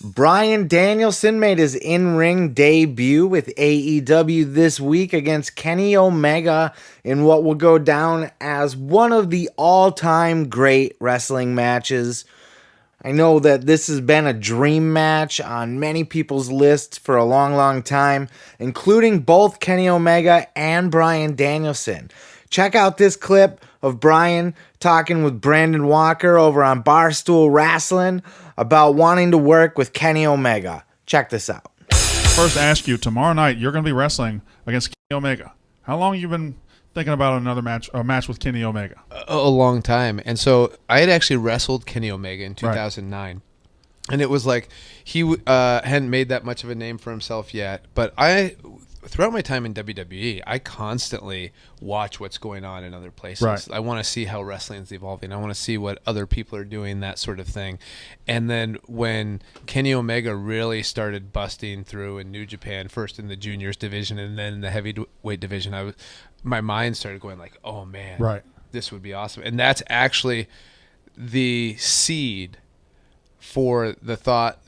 Bryan Danielson made his in-ring debut with AEW this week against Kenny Omega in what will go down as one of the all-time great wrestling matches. I know that this has been a dream match on many people's lists for a long, long time, including both Kenny Omega and Bryan Danielson. Check out this clip of Bryan talking with Brandon Walker over on Barstool Rasslin about wanting to work with Kenny Omega. Check this out. First, ask you, tomorrow night you're going to be wrestling against Kenny Omega. How long have you been thinking about a match with Kenny Omega? A long time. And so I had actually wrestled Kenny Omega in 2009. Right. And it was like he hadn't made that much of a name for himself yet. But throughout my time in WWE, I constantly watch what's going on in other places. Right. I want to see how wrestling is evolving. I want to see what other people are doing, that sort of thing. And then when Kenny Omega really started busting through in New Japan, first in the juniors division and then in the heavyweight division, my mind started going like, oh man, right, this would be awesome. And that's actually the seed for the thought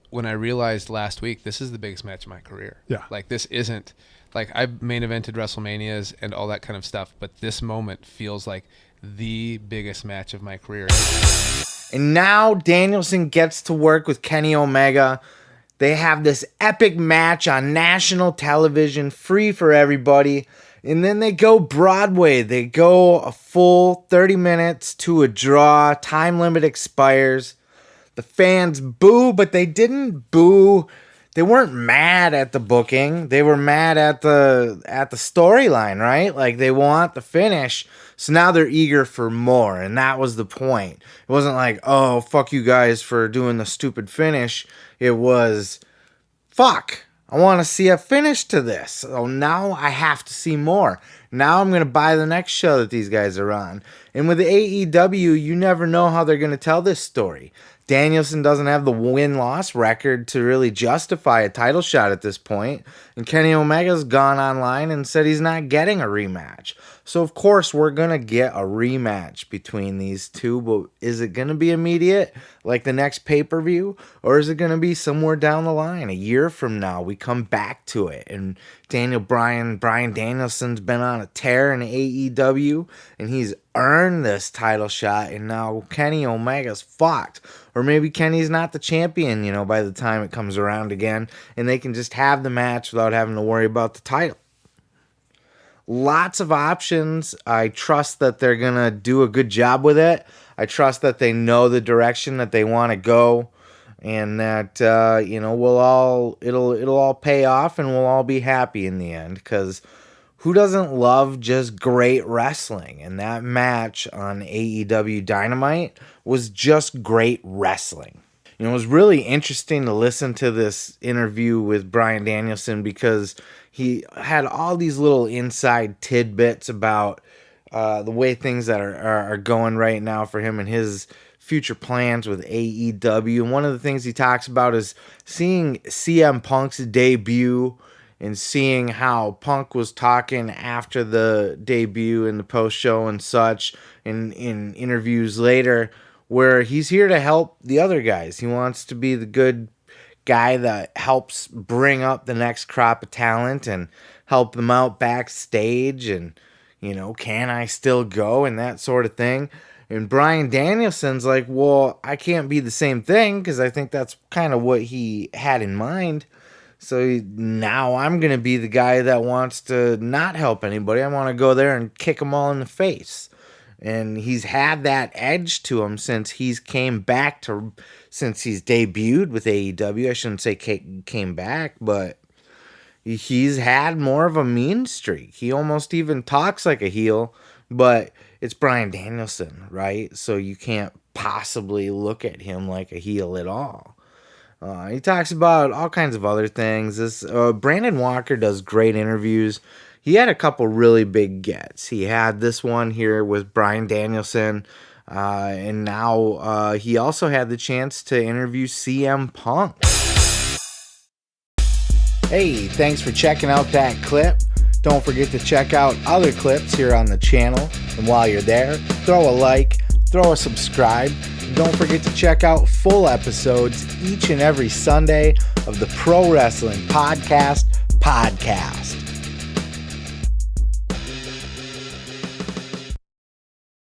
when I realized last week, this is the biggest match of my career. Yeah. Like, this isn't, like, I've main evented WrestleManias and all that kind of stuff, but this moment feels like the biggest match of my career. And now Danielson gets to work with Kenny Omega. They have this epic match on national television, free for everybody. And then they go Broadway. They go a full 30 minutes to a draw. Time limit expires. The fans boo, but they didn't boo. They weren't mad at the booking. They were mad at the storyline, right? Like, they want the finish. So now they're eager for more, and that was the point. It wasn't like, oh, fuck you guys for doing the stupid finish. It was, fuck, I want to see a finish to this. So now I have to see more. Now I'm going to buy the next show that these guys are on. And with the AEW, you never know how they're going to tell this story. Danielson doesn't have the win-loss record to really justify a title shot at this point, and Kenny Omega's gone online and said he's not getting a rematch. So, of course, we're going to get a rematch between these two, but is it going to be immediate, like the next pay-per-view, or is it going to be somewhere down the line, a year from now, we come back to it, and Bryan Danielson's been on a tear in AEW, and he's earned this title shot, and now Kenny Omega's fucked. Or maybe Kenny's not the champion, by the time it comes around again, and they can just have the match without having to worry about the title. Lots of options. I trust that they're going to do a good job with it. I trust that they know the direction that they want to go, and that, it'll all pay off, and we'll all be happy in the end, because who doesn't love just great wrestling? And that match on AEW Dynamite was just great wrestling. It was really interesting to listen to this interview with Bryan Danielson because he had all these little inside tidbits about the way things that are going right now for him and his future plans with AEW. And one of the things he talks about is seeing CM Punk's debut and seeing how Punk was talking after the debut and the post-show and such in interviews later, where he's here to help the other guys. He wants to be the good guy that helps bring up the next crop of talent and help them out backstage and, can I still go and that sort of thing. And Bryan Danielson's like, well, I can't be the same thing, because I think that's kind of what he had in mind. So now I'm going to be the guy that wants to not help anybody. I want to go there and kick them all in the face. And he's had that edge to him since he's since he's debuted with AEW. I shouldn't say came back, but he's had more of a mean streak. He almost even talks like a heel, but it's Bryan Danielson, right? So you can't possibly look at him like a heel at all. He talks about all kinds of other things. Brandon Walker does great interviews. He had a couple really big gets. He had this one here with Bryan Danielson, and now he also had the chance to interview CM Punk. Hey, thanks for checking out that clip. Don't forget to check out other clips here on the channel. And while you're there, throw a like, throw a subscribe, Don't forget to check out full episodes each and every Sunday of the Pro Wrestling Podcast.